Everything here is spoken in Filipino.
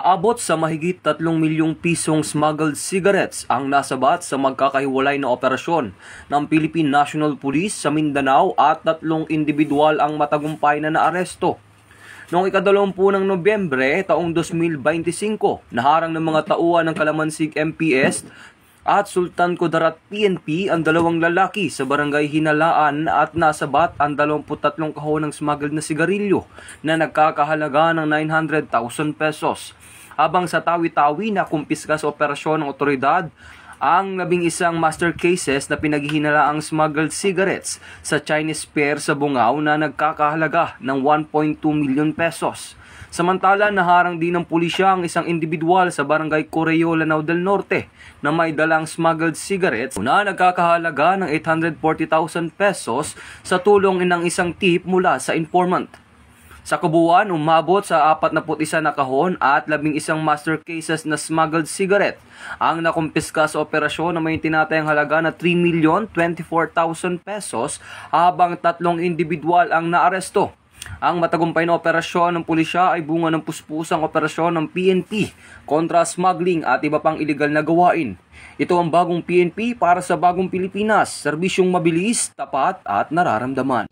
Umaabot sa mahigit 3 milyong pisong smuggled cigarettes ang nasabat sa magkakahiwalay na operasyon ng Philippine National Police sa Mindanao at 3 individual ang matagumpay na naaresto. Noong ika-20 ng Nobyembre taong 2025, naharang ng mga tauhan ng Kalamansig MPS at Sultan Kudarat PNP ang 2 lalaki sa barangay Hinalaan at nasabat ang 23 kahon ng smuggled na sigarilyo na nagkakahalaga ng 900,000 pesos. Habang sa Tawi-Tawi na kumpiska sa operasyon ng otoridad ang 11 master cases na pinaghihinalaang smuggled cigarettes sa Chinese Fair sa Bungao na nagkakahalaga ng 1.2 million pesos. Samantala, naharang din ng pulisya ang isang individual sa barangay Correo, Lanao del Norte na may dalang smuggled cigarettes na nagkakahalaga ng 840,000 pesos sa tulong ng isang tip mula sa informant. Sa kabuuan, umabot sa 41 na kahon at 11 master cases na smuggled cigarette ang nakumpiska sa operasyon na may tinatayang halaga na 3,024,000 pesos habang 3 individual ang naaresto. Ang matagumpay na operasyon ng pulisya ay bunga ng puspusang operasyon ng PNP kontra smuggling at iba pang iligal na gawain. Ito ang bagong PNP para sa bagong Pilipinas, serbisyong mabilis, tapat at nararamdaman.